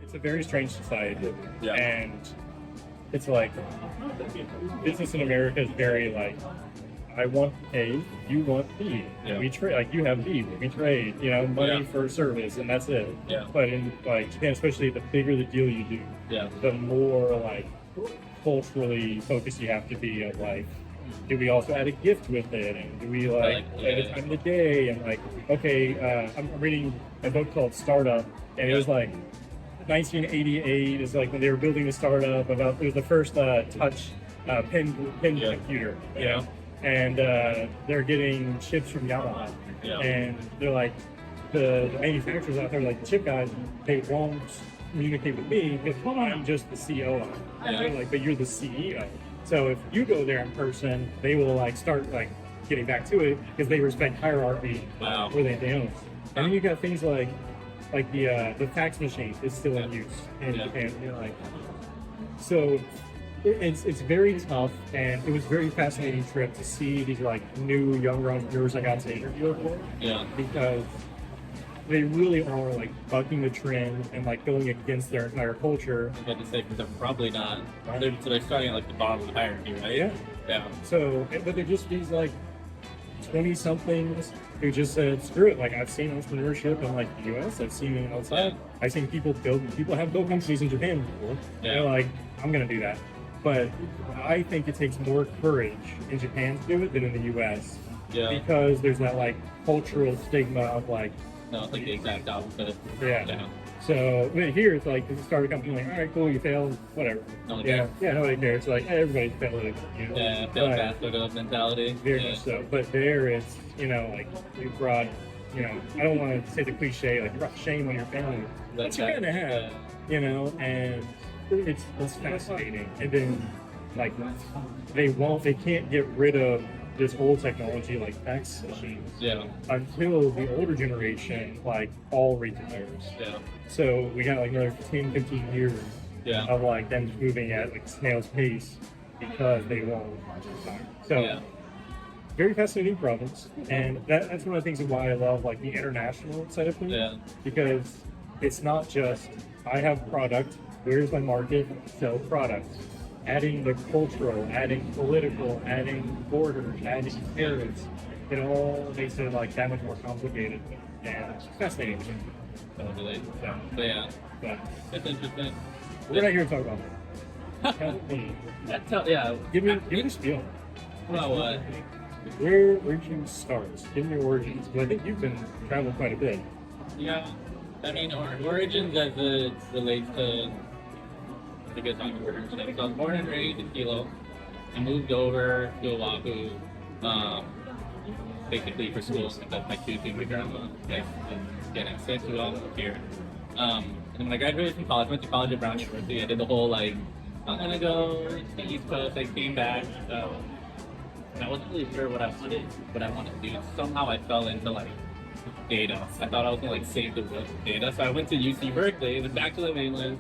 it's a very strange society, Yeah. and it's like business in America is very like, I want A, you want B. Yeah. We trade, like you have B, we trade, money Yeah. for service, and that's it. Yeah. But in like Japan, especially, the bigger the deal you do, Yeah. the more like culturally focused you have to be. Of like, do we also add a gift with it, and do we like at the time of the day, and like, okay, I'm reading a book called Startup, and it was like 1988 is like when they were building the startup. It was the first touch pen Yeah. computer, Yeah. and they're getting chips from Yamaha, Yeah. and they're like, the manufacturers out there, like the chip guys, they won't communicate with me because I'm just the COO. Yeah. They're like, but you're the CEO. So if you go there in person, they will like start like getting back to it because they respect hierarchy. Wow. Where they don't. And then you got things like the fax machine is still in use in Yeah. Japan. So it's very tough, and it was a very fascinating trip to see these like new younger entrepreneurs I got to interview for. Yeah. Because they really are like bucking the trend and like going against their entire culture. I was about to say, because they're probably not. They're starting at like the bottom of the hierarchy, right? Yeah. Yeah. So, but they're just these like 20-somethings who just said, screw it. Like, I've seen entrepreneurship in like the US, I've seen it outside. I've seen people have built companies in Japan before. Yeah. They're like, I'm gonna do that. But I think it takes more courage in Japan to do it than in the US. Yeah. Because there's that like cultural stigma of like, No, it's like the exact opposite. yeah. So but here it's like, if you start a company, like, all right, cool, you failed, whatever. No one Yeah, cares. yeah, nobody cares. Like, hey, everybody's failing. Yeah, fail But- fast sort of mentality. Very Yeah. much so. But there it's, like you brought, I don't want to say the cliche, like you brought shame on your family. But you kind of have, and it's fascinating. And then, like, they can't get rid of this old technology like fax machines Yeah. until the older generation, like, all retires. Yeah. So we got like another 10, 15 years Yeah. of like them moving at like snail's pace because they won't retire. So Yeah. very fascinating province, and that's one of the things of why I love like the international side of things. Yeah. Because it's not just I have product, where's my market, sell products. Adding the cultural, adding political, adding borders, adding tariffs, it all makes it like that much more complicated, and it's fascinating. Totally. So, But yeah, but it's interesting. we're not here to talk about that. Tell me. Yeah. Give me a spiel. Well, what? Where'd you start? Give me your origins. Because I think you've been traveling quite a bit. Yeah. I mean, origins as it relates to the good entrepreneurship. So I was born and raised in Kilo. I moved over to Oahu, basically for school because my my grandma was getting sick, so we all moved here. And then when I graduated from college, went to college at Brown University. I did the whole like, I'm gonna go to the East Coast. I came back. And I wasn't really sure what I wanted to do. Somehow I fell into like data. I thought I was gonna like save the world with data. So I went to UC Berkeley, went back to the mainland.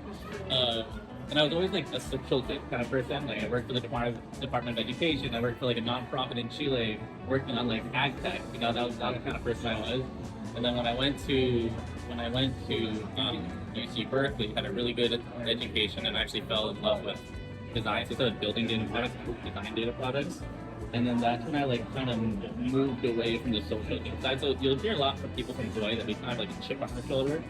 And I was always like a social kind of person. Like I worked for the Department of Education. I worked for like a nonprofit in Chile, working on like ag tech. That was the kind of person I was. And then when I went to UC Berkeley, had a really good education, and actually fell in love with design. So I started building data products, design data products. And then that's when I like kind of moved away from the social side. So you'll hear a lot from people from Hawaii that we kind of like a chip on our shoulder.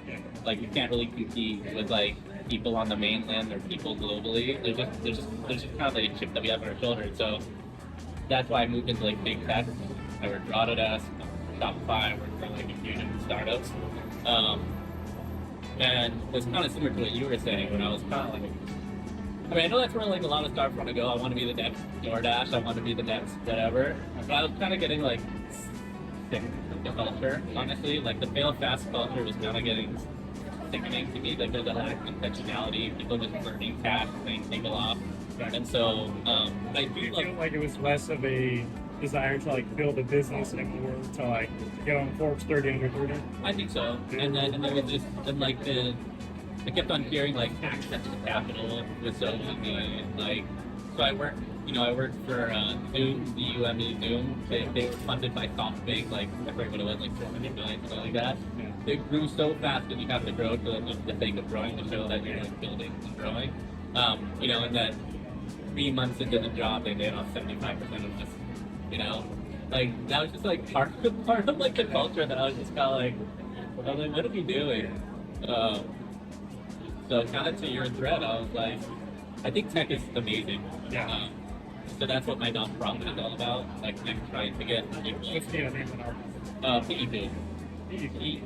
Like you can't really compete with like people on the mainland or people globally. There's just kind of like a chip that we have on our shoulder. So that's why I moved into like big tech. I worked for Autodesk, Shopify, I worked for like a few different startups. And it's kind of similar to what you were saying when I was kind of like, I mean, I know that's where like a lot of startups want to go. I want to be the next DoorDash. I want to be the next whatever. But I was kind of getting like sick of the culture, honestly. Like the fail fast culture was kind of getting sickening to me. Like there's a lack of intentionality. People just burning cash, paying people off. And so I Do you feel feel like it was less of a desire to like build a business and more to like get on Forbes 30 under 30? I think so. And then it was just like I kept on hearing like access to capital was so easy. Like so I worked for Zoom, the UME Zoom. They were funded by SoftBank, like I forget what it was, like $400 million, something like that. it grew so fast that you have to grow to the thing of growing to show that you're like building and growing. You know, and then 3 months into the job, they made off 75% of just, you know, like that was just like part of like the culture that I was just kind of like, I was like, what are we doing? So kind of to your thread, I was like, I think tech is amazing. Yeah. So that's what my nonprofit is all about. Like I'm trying to get What's the name of our Piʻikū. Piiku.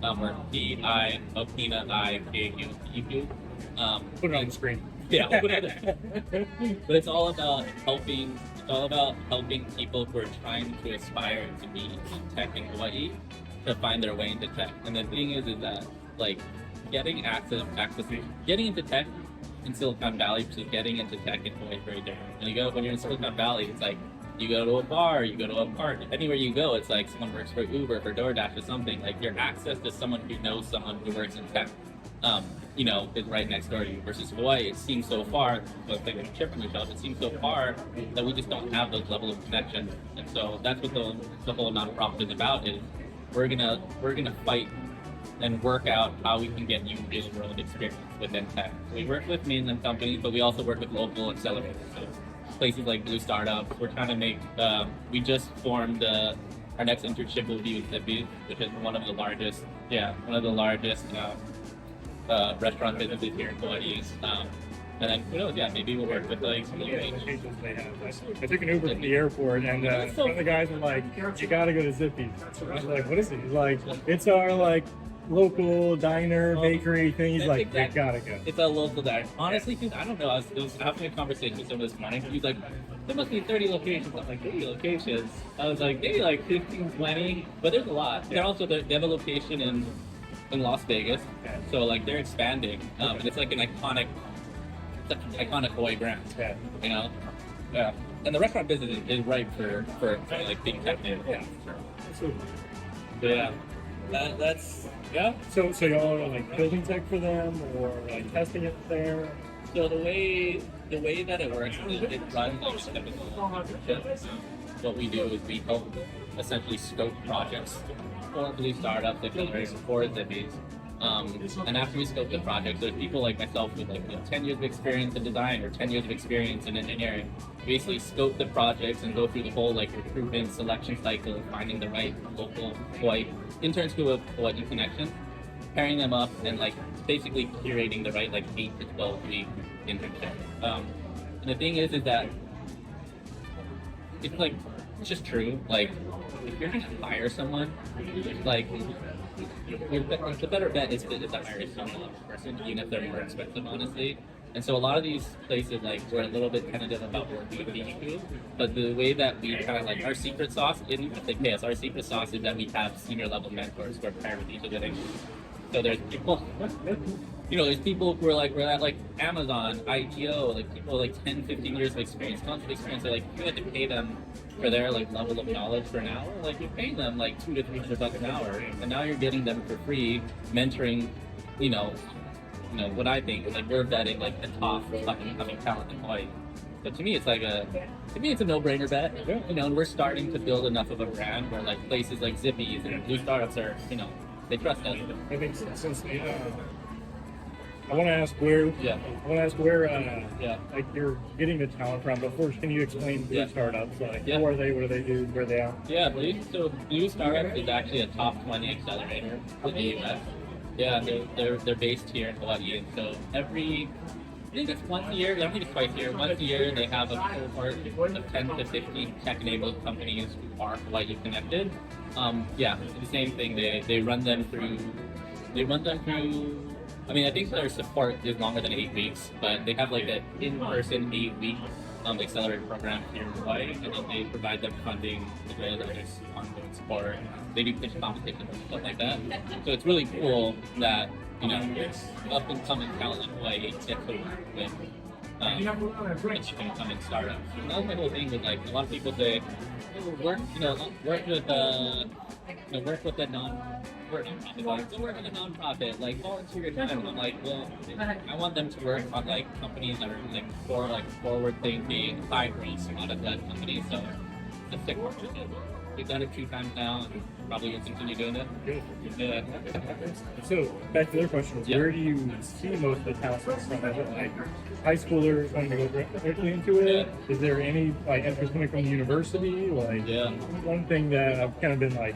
Or P-I of peanut I-K-U. Piʻikū. Put it on the screen. Yeah, but it's all about helping. It's all about helping people who are trying to aspire to be in tech in Hawaii to find their way into tech. And the thing is that like getting getting into tech in Silicon Valley versus getting into tech in Hawaii is very different. When you're in Silicon Valley, it's like you go to a bar, you go to a park, anywhere you go, it's like someone works for Uber, for DoorDash, or something. Like your access to someone who knows someone who works in tech, you know, is right next door to you. Versus Hawaii, it seems so far. Well, like a trip from yourself, it seems so far that we just don't have those level of connections. And so that's what the whole nonprofit is about. Is we're gonna fight and work out how we can get you real world experience within tech. We work with mainland companies, but we also work with local accelerators. So places like Blue Startups. We're trying to make. We just formed our next internship will be with Zippy, which is one of the largest restaurant businesses here in Hawaii. And then who knows? Yeah, maybe we'll work with like some locations they have. I took an Uber from the airport, and one of the guys was like, "You gotta go to Zippy's." I was like, "What is it?" He's like, "It's our like local diner bakery thing." He's like, "You gotta go." It's a local diner. Honestly, dude, I don't know. I was having a conversation with someone this morning. He's like, there must be 30 locations. I'm like, 30 locations? I was like, maybe like 15, 20, but there's a lot. They're also, they have a location in Las Vegas. So like they're expanding. And it's like an iconic Hawaii brand. Yeah. You know? Yeah. And the restaurant business is ripe for like being tech native. Yeah. So, yeah. That's yeah. So y'all are like building tech for them or like testing it there? So the way that it works is it runs like typical partnerships. What we do is we help essentially scope projects for Blue Startups, accelerators, for Zippies. And after we scope the projects, there's people like myself with like 10 years of experience in design or 10 years of experience in engineering. Basically scope the projects and go through the whole like recruitment selection cycle of finding the right local Hawaii interns who have Hawaii connection, pairing them up and like basically curating the right like 8 to 12 week internship. And the thing is that it's like it's just true. Like if you're gonna hire someone, like the better bet is to hire a senior person, even if they're more expensive, honestly. And so a lot of these places, like, we're a little bit tentative about working with Piʻikū, but the way that we kind of like our secret sauce, in the case, our secret sauce is that we have senior level mentors who are paired with each of the things. So there's people, there's people who are like, we're at like Amazon, ITO, like people with like 10, 15 years of experience, tons of experience. They're like, you had to pay them for their like level of knowledge for an hour. Like you're paying them like $200 to $300 an hour, and now you're getting them for free, mentoring, what I think is like we're vetting like the top fucking coming talent in Hawaii. So to me, it's a no-brainer bet. Yeah. And we're starting to build enough of a brand where like places like Zippy's and Blue Startups are, they trust us. I think since I want to ask where. Yeah. I want to ask where. Like you're getting the talent from. But first, can you explain Blue Startups? Like, who are they? What do they do? Where they at? Yeah, Blue Startups is actually a top 20 accelerator in the U.S. Yeah, they're based here in Hawaii, and so I think it's once a year, I think it's twice a year. Once a year, they have a cohort of 10 to 15 tech-enabled companies who are Hawaii connected. The same thing. They run them through. I mean, I think their support is longer than 8 weeks, but they have like an in-person 8-week accelerator program here in Hawaii, and then they provide them funding as well as there's ongoing support. They do pitch competitions and stuff like that. So it's really cool that up and coming talent in Hawaii gets to work with incoming startups. And that was my whole thing with like a lot of people say, work with a nonprofit, like go work in a nonprofit, like volunteer your time. And I'm like, well, I want them to work on like companies that are like forward thinking, high growth, a lot of that companies. So let's stick with it. we've done it 2 times now, and probably will continue doing it. Good. Yeah. So back to their questions, Yeah. where do you see most of the talent from? Is it like high schoolers wanting to go directly into it? Yeah. Is there any like interest coming from the university? Like Yeah. one thing that I've kind of been like,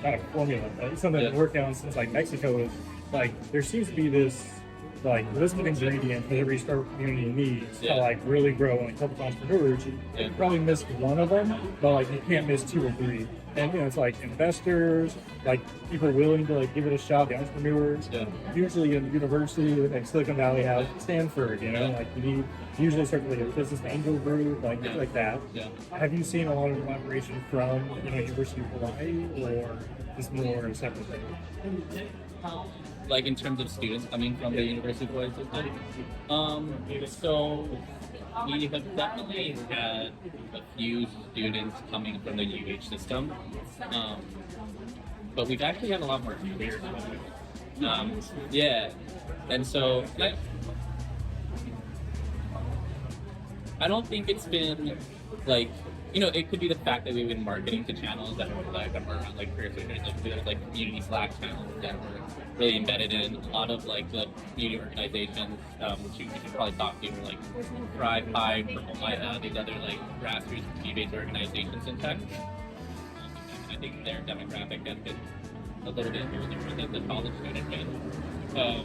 not a formula, but something I've been working on since like Mexico is like there seems to be this like list of ingredients that every startup community needs to like really grow and help entrepreneurs. You probably missed one of them, but like you can't miss 2 or 3. And it's like investors, like people willing to like give it a shot, the entrepreneurs. Yeah. Usually in university, like Silicon Valley has Stanford, like you need usually certainly a business angel group, like things like that. Yeah. Have you seen a lot of collaboration from University of Hawaii, or is more a separate thing? Like in terms of students coming from the University of Hawaii system? So we have definitely had a few students coming from the UH system, but we've actually had a lot more career students. And so I don't think it's been like, it could be the fact that we've been marketing to channels that are around like career switchers, like there's like community Slack channels that we're really embedded in. A lot of like the community organizations, which you should probably talk to, like Thrive, Hive, Purple Light, these other like grassroots community-based organizations in tech. I think their demographic has been a little bit more different than the college student base. So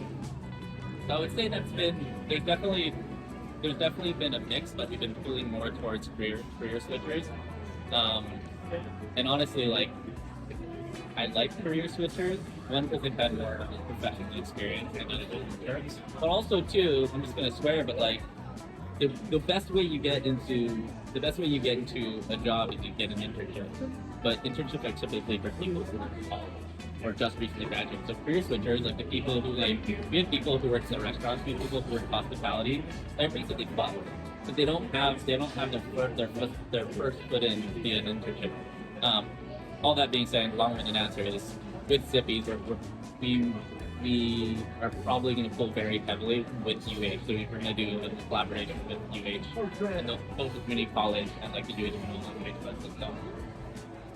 I would say there's definitely been a mix, but we've been pulling more towards career switchers. And honestly, like, I like career switchers. One, because they've had more professional experience and experience. But also, too, I'm just gonna swear, but like, the best way you get into a job is you get an internship. But internships are typically for people who are in college or just recently graduated. So career switchers, like the people who we have people who work in restaurants, we have people who work in hospitality, they're basically fucked. But they don't have their first foot in via an internship. All that being said, long-winded answer is with Zippies, we are probably going to pull very heavily with UH. So we're going to do a collaboration with UH and both the community college and like the UH system.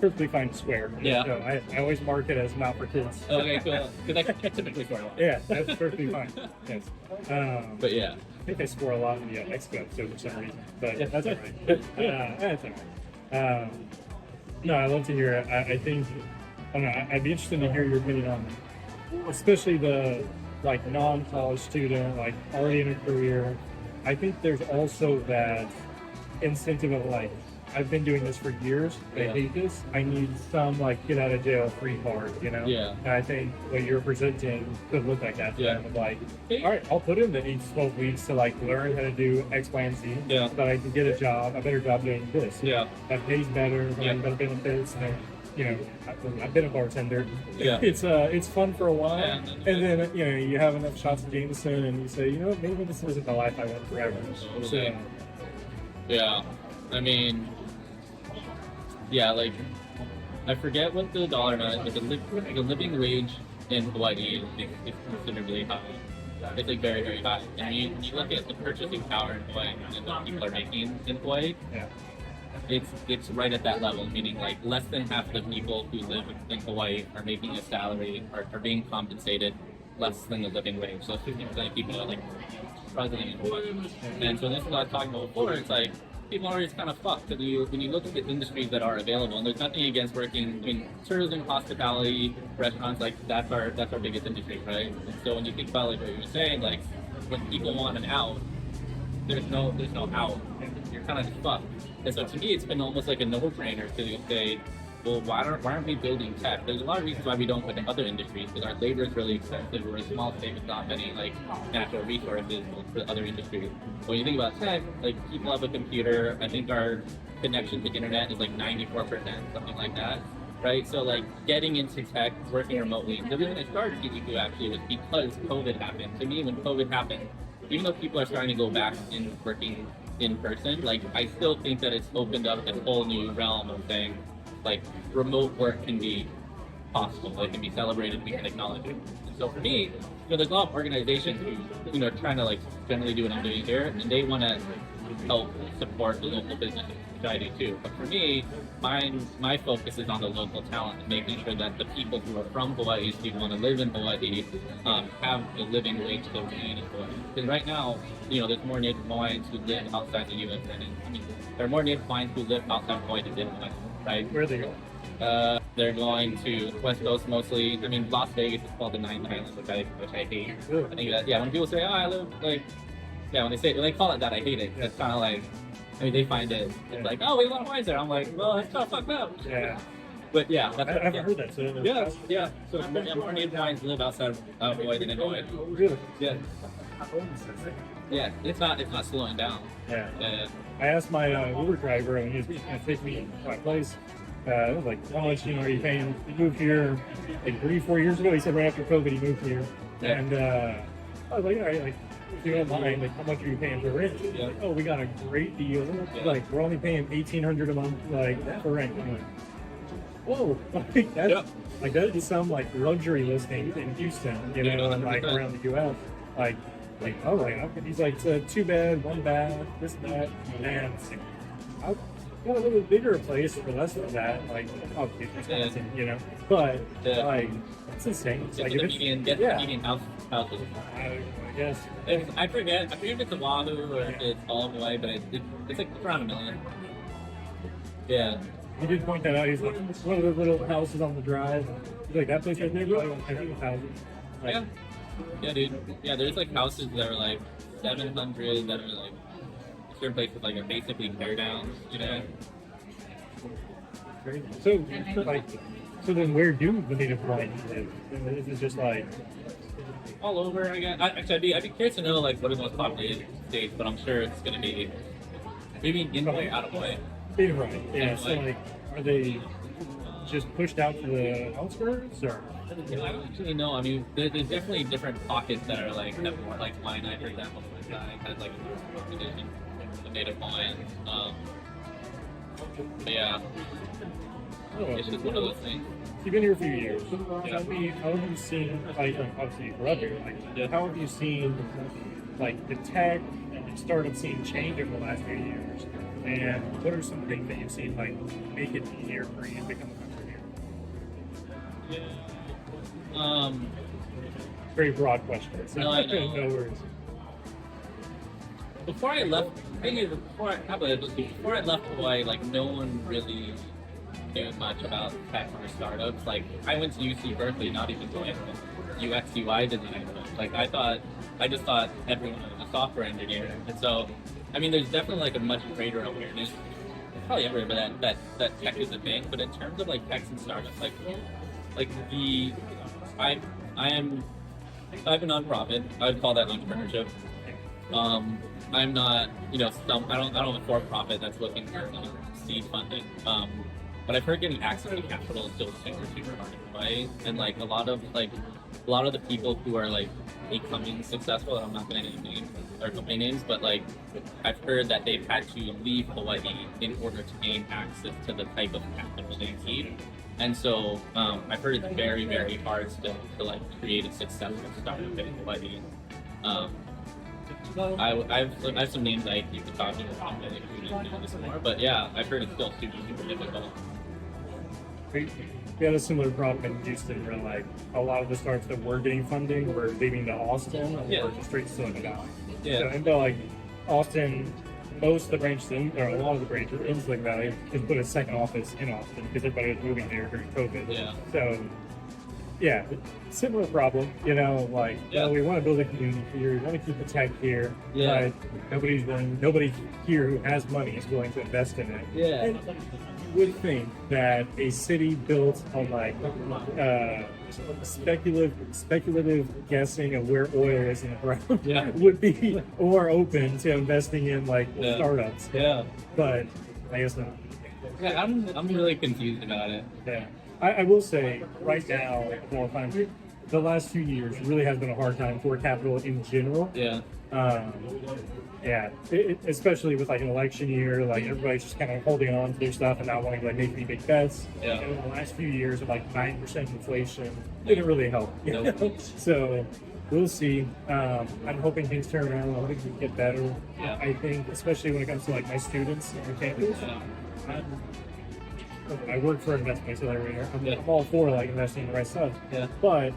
Perfectly fine to swear. Yeah. So I always mark it as not for kids. Okay, cool. Because I typically swear a lot. Yeah, that's perfectly fine. Yes. But yeah. I think I swore a lot in the Mexico episode for some reason, but that's all right. That's all right. No, I love to hear it. I think, I don't know, I'd be interested to hear your opinion on, especially the like non-college student, like already in a career. I think there's also that incentive of like, I've been doing this for years. I hate this. I need some like get out of jail free card, Yeah. And I think what you're presenting could look like that. Yeah. Of like, all right, I'll put in the 8 to 12 weeks to like learn how to do X, Y, and Z. Yeah. But I can get a better job doing this. Yeah. That pays better, better benefits, and I've been a bartender. Yeah. It's fun for a while, Yeah. and then you have enough shots of Jameson, and you say, maybe this isn't the life I want forever. So, yeah. I mean, yeah, like, I forget what the dollar amount is, but the living wage in Hawaii is considerably high. It's like very, very high. And you look at the purchasing power in Hawaii and what people are making in Hawaii, it's right at that level, meaning like less than half the people who live in Hawaii are making a salary or are being compensated less than the living wage. So 50% of people are like struggling in Hawaii. And so this is what I was talking about before, it's like, people are always kind of fucked because when you look at the industries that are available, and there's nothing against working in tourism, hospitality, restaurants, like that's our biggest industry, right? And so when you think about like what you were saying, like when people want an out, there's no out. You're kind of just fucked. And so to me, it's been almost like a no-brainer to say, well, why aren't we building tech? There's a lot of reasons why we don't put in other industries, because our labor is really expensive. We're a small state with not many like natural resources for other industries. But when you think about tech, like people have a computer. I think our connection to internet is like 94%, something like that, right? So like getting into tech, working remotely. The reason I started Piʻikū actually was because COVID happened. To me, when COVID happened, even though people are starting to go back in working in person, like I still think that it's opened up this whole new realm of saying, like remote work can be possible, it can be celebrated, we can acknowledge it. So for me, there's a lot of organizations who, are trying to like generally do what I'm doing here, and they want to help support the local businesses, which I do too. But for me, my focus is on the local talent and making sure that the people who are from Hawaii, who want to live in Hawaii, have a living wage to remain in Hawaii. Because right now, there's more Native Hawaiians who live outside the U.S. There are more Native Hawaiians who live outside Hawaii than in Hawaii, right? Where are they going? They're going to West Coast mostly. I mean, Las Vegas is called the Ninth Island, which I hate. Really? I think that, when people say, I live when they call it that, I hate it. It's kind of like, they find it. It's like, oh, we have a lot of Hawaiians there. I'm like, well, that's kind of fucked up. Yeah. But yeah, I haven't heard that. So yeah. So more Native Hawaiians live outside of Hawaii than in Hawaii. Really? Yeah. Yeah, it's not slowing down. Yeah. I asked my Uber driver, and he was going to take me to my place. I was like, how much, are you paying? He moved here like 3-4 years ago. He said right after COVID he moved here. Yeah. And I was like, all right, like, if you don't mind, like, how much are you paying for rent? Yeah. Like, oh, we got a great deal. Yeah. Like, we're only paying $1,800 a month, like, for rent. I'm like, whoa, like, that's, like, that is some, like, luxury listings in Houston, and, like, around the U.S. Like, oh, like, he's like, 2 bed, 1 bath, this and that, and I've got a little bigger place for less than that, like, obviously, Wisconsin, but, like, it's insane. It's like, the median houses. I guess. I forget if it's Oahu or if it's all of Hawaii, but it's like around $1 million. Yeah. He did point that out. He's like, one of those little houses on the drive. He's like, that place right there, probably $1,000. Like, yeah, dude. Yeah, there's like houses that are like 700 that are like certain places like are basically tear downs, So then where do the Native Hawaiians live? Is it just like all over? I guess. Actually, I'd be curious to know like what are the most populated states, but I'm sure it's gonna be maybe in Hawaii, out of Hawaii. Native Hawaiian? Yeah. So like, are they just pushed out to the outskirts, or? I don't actually know. I mean, there's definitely different pockets that are like have more like Waianae, for example. Has like a population of Native Hawaiians. But yeah. It's just one of those things. You've been here a few years. How have you seen, like, obviously you grew up here, like, how have you seen, like, the tech and startup scene change over the last few years? And what are some things that you've seen, like, make it easier for you to become a entrepreneur? Yeah. Very broad question. So no, I know. No worries. Before I left Hawaii, like, no one really knew much about tech or startups. Like, I went to UC Berkeley, not even doing UX UI design. Like, I just thought everyone was a software engineer. And so, I mean, there's definitely like a much greater awareness, probably everywhere, that tech is a thing. But in terms of like techs and startups, I have a nonprofit. I would call that entrepreneurship. I'm not, I don't have a for-profit that's looking for seed funding. But I've heard getting access to capital is still super hard in Hawaii, and like a lot of the people who are like becoming successful, I'm not going to name names or company names, but like I've heard that they've had to leave Hawaii in order to gain access to the type of capital they need. And so I've heard it's very, very hard still to like create a successful startup in Hawaii. I have some names I keep talking about that if you know this more, but yeah, I've heard it's still super difficult. We had a similar problem in Houston where like a lot of the startups that were getting funding were leaving to Austin or just straight to Silicon Valley. Yeah. So and like Austin, most of the branches or a lot of the branches in Silicon Valley just put a second office in Austin because everybody was moving there during COVID. Yeah. So yeah, similar problem, we want to build a community here, we want to keep the tech here, but nobody here who has money is willing to invest in it. Yeah. And you would think that a city built on like speculative guessing of where oil is in the ground would be more open to investing in like startups. Yeah. But I guess not. Yeah, I'm really confused about it. Yeah. I will say, right now, well, the last few years really has been a hard time for capital in general. Yeah. Especially with like an election year, like everybody's just kind of holding on to their stuff and not wanting to like make any big bets. Yeah. And in the last few years of like 9% inflation, didn't really help. Nope. So we'll see. I'm hoping things turn around. I'm hoping things get better. Yeah. I think, especially when it comes to like my students on campus. I work for an investment accelerator. I'm all for like investing in the right stuff. Yeah. But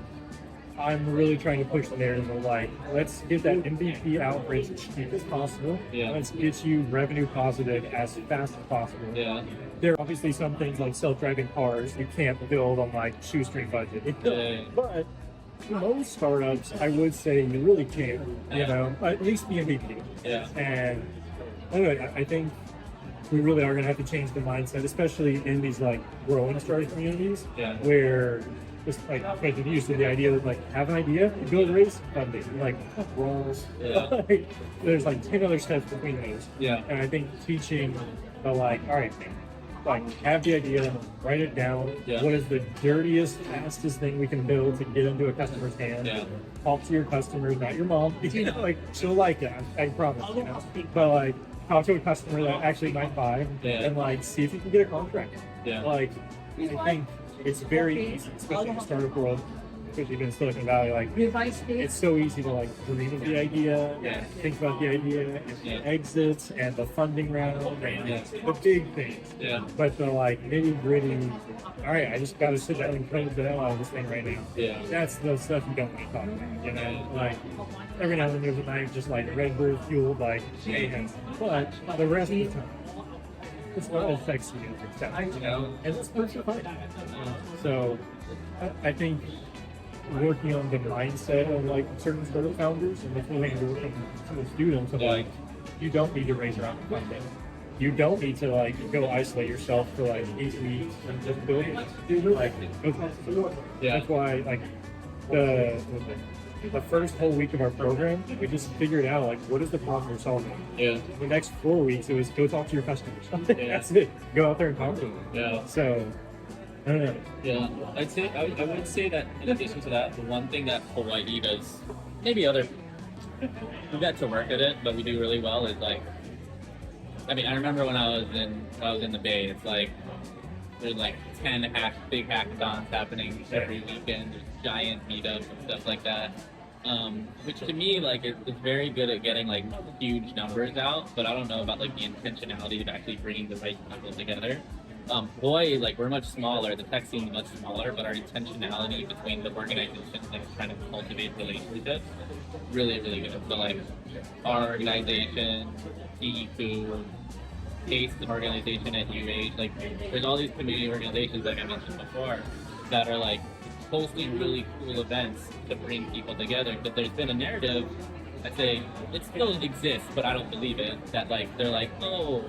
I'm really trying to push the narrative of like, let's get that MVP out for as cheap as possible. Yeah. Let's get you revenue positive as fast as possible. Yeah. There are obviously some things like self-driving cars you can't build on like shoestring budget. Yeah. But most startups, I would say you really can. You know, at least be MVP. Yeah. And anyway, I think we really are going to have to change the mindset, especially in these like growing startup communities, where just like you're used to the idea that like have an idea, you go to raise funding, like roles. Like, there's like 10 other steps between those. Yeah. And I think teaching the like, all right, like have the idea, write it down. Yeah. What is the dirtiest, fastest thing we can build to get into a customer's hand? Yeah. Talk to your customers, not your mom. You know, like she'll like it, I promise. You know, but like talk to a customer that actually might buy, and like see if you can get a contract. Yeah. Like I think it's very easy, especially in the startup world, especially in Silicon Valley. Like it's so easy to like dream of the idea, and think about the idea, and the exits, and the funding round, and the big things. Yeah. But the like nitty gritty. All right, I just got to sit down and code the hell out of this thing right now. Yeah. That's the stuff you don't want to talk about. You know, like every now and then there's a night just like Red Bull fueled by mayhem, but the rest of the time. It's what affects you, you know, and it's perfectly fine. So, I think working on the mindset of like certain startup founders and the feeling of working to the students of like, you don't need to raise your own funding. You don't need to like go isolate yourself for like 8 weeks and just build it. Like, that's why like the first whole week of our program, we just figured out like what is the problem we're solving. Yeah. The next 4 weeks, it was go talk to your customers. That's it. Go out there and talk to them. Yeah. So, I don't know. Yeah. I would say that in addition to that, the one thing that Hawaii does, maybe other, we got to work at it, but we do really well is like, I mean, I remember when I was in the Bay, it's like there's like 10 big hackathons happening every weekend. There's giant meetups and stuff like that. Which to me, like, it's very good at getting like huge numbers out, but I don't know about like the intentionality of actually bringing the right people together. Hawaii, like, we're much smaller. The tech scene is much smaller, but our intentionality between the organizations and trying to cultivate relationships, really, really good. So like, our organization, Piʻikū, Pace, an organization at UH, like, there's all these community organizations, like I mentioned before, that are like hosting really cool events to bring people together. But there's been a narrative, I'd say, it still exists, but I don't believe it, that like, they're like, oh,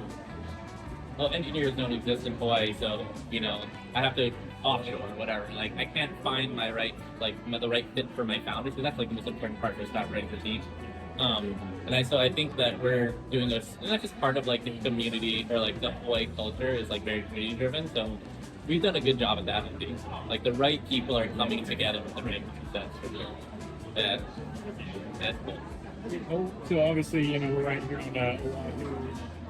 engineers don't exist in Hawaii, so, you know, I have to offshore or whatever. Like, I can't find the right fit for my founders, because that's like the most important part for start ready to teach. So I think that we're doing this, and that's just part of like the community, or like the Hawaii culture is like very community driven. So we've done a good job at that. I think. Like the right people are coming together with the right mindsets for sure. That's cool. So obviously, you know, we're right here in Oahu.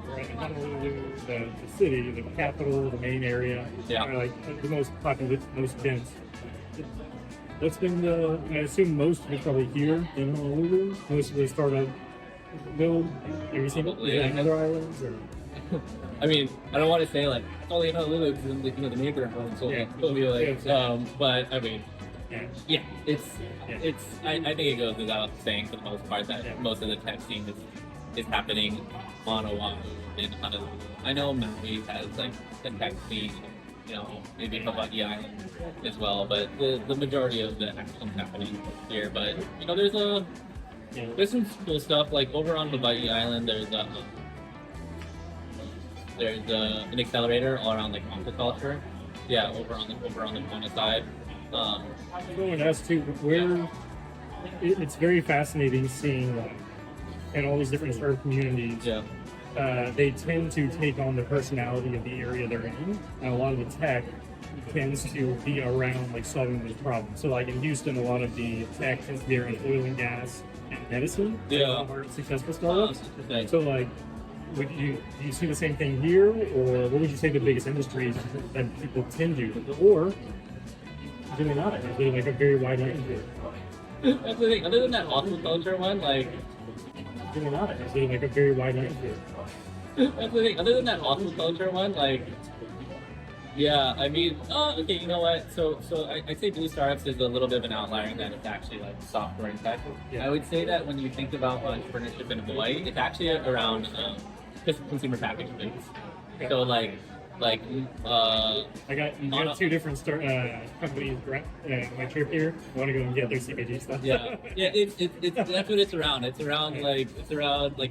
We're in Honolulu, the city, the capital, the main area. Yeah. Like the most populous, most dense. What's been I assume most of it's probably here in Honolulu. Most of the startup build. Have you seen other islands? Or? I mean, I don't want to say like it's only in Honolulu because it's the neighbor island, so it'll be like. But I mean, yeah, it's. I think it goes without saying for the most part that most of the tech scene is happening on Oahu in Honolulu. I know Maui has like the tech scene. You know, maybe Hawaii Island as well, but the majority of the action's happening here. But you know, there's some cool stuff like over on Hawaii Island. There's an accelerator all around like aquaculture. Yeah, over on the Kona side. And us too. It's very fascinating seeing in all these different startup communities. Yeah. They tend to take on the personality of the area they're in, and a lot of the tech tends to be around like solving those problems. So like in Houston, a lot of the tech is there in oil and gas and medicine. Yeah. Are successful startups. Okay. So like, do you see the same thing here, or what would you say the biggest industries that people tend to, or do they not? Is there like a very wide range here? That's the thing. Other than that hustle culture one, like, Do they not? Is there like a very wide range here? that's the thing. Other than that hustle culture one, like, yeah, I mean, okay, you know what? So I say blue startups is a little bit of an outlier in that it's actually like software and tech. Yeah. I would say that when you think about entrepreneurship in Hawaii, it's actually around just consumer packaged goods. Okay. So like I got two different companies my trip here. I want to go and get their CPG stuff. yeah, it's that's what it's around. It's around like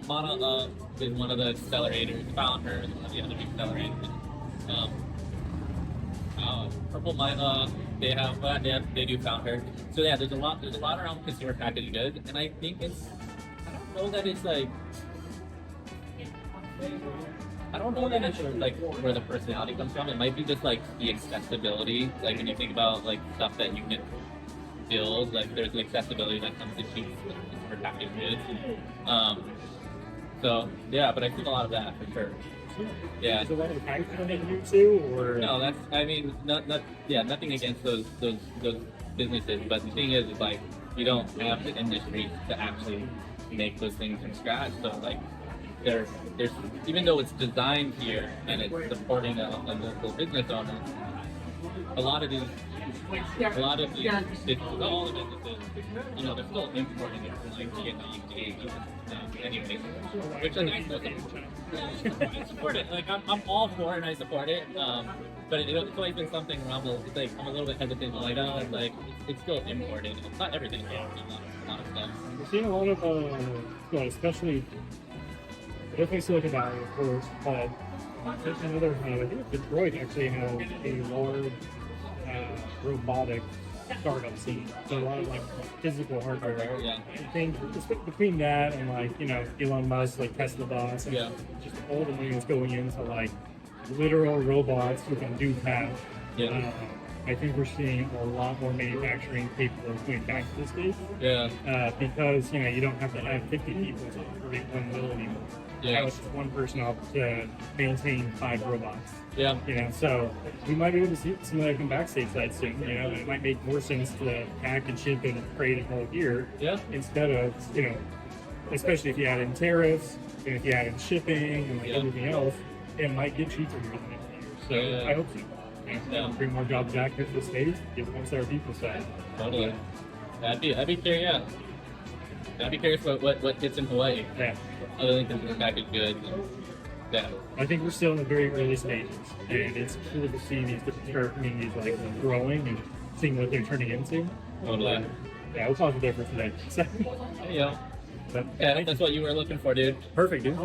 Mana is one of the accelerators, founders, one of the other accelerators. Purple Mine, they do founder. So yeah, there's a lot around consumer packaged goods, and I think I don't know that it's like. I don't know that it's like where the personality comes from. It might be just like the accessibility. Like when you think about like stuff that you can build, like there's an accessibility that comes to cheap consumer packaged goods. So yeah, but I think a lot of that for sure. Yeah. Is a lot of the packaging that you do too, or No, that's I mean nothing against those businesses, but the thing is like you don't have the industry to actually make those things from scratch. So like there's even though it's designed here and it's supporting a local business owner, a lot of these all the businesses, you know, they're still importing it from like Vietnam, anyway, which is nice. I support it. Like I'm all for it and I support it. But it's always been something where it's like I'm a little bit hesitant. Like, it's like it's still imported. It's not everything. A lot of stuff. we're seeing a lot of especially. I definitely still look at that, of course, but there's another, I think Detroit actually has a large robotic startup scene. So a lot of like physical hardware. Yeah. I think between that and like, you know, Elon Musk, like Tesla boss, and Yeah. just all the money that's going into like literal robots who can do tasks. Yeah. I think we're seeing a lot more manufacturing capable of going back to this space. Yeah. Because, you know, you don't have to have 50 people to operate one mill anymore. Yeah. Now it's just one person off to maintain 5 robots. Yeah. You know, so we might be able to see some of that come back stateside soon. You know, it might make more sense to pack and ship and freight it all here Yeah. instead of, you know, especially if you add in tariffs and if you add in shipping and like Yeah. everything else, it might get cheaper here in the next few years. So Yeah. I hope so. Yeah. Bring more jobs back here to the States, give one-star people side. Totally. I'd be curious. Yeah. I'd be curious what hits in Hawaii Yeah. other than consumer packaged goods. Yeah. I think we're still in the very early stages, and it's cool to see these different startup communities like growing and seeing what they're turning into. Totally. Yeah, we'll talk about that for today. So, Yeah. but, Yeah, that's what you were looking for, dude. perfect, dude.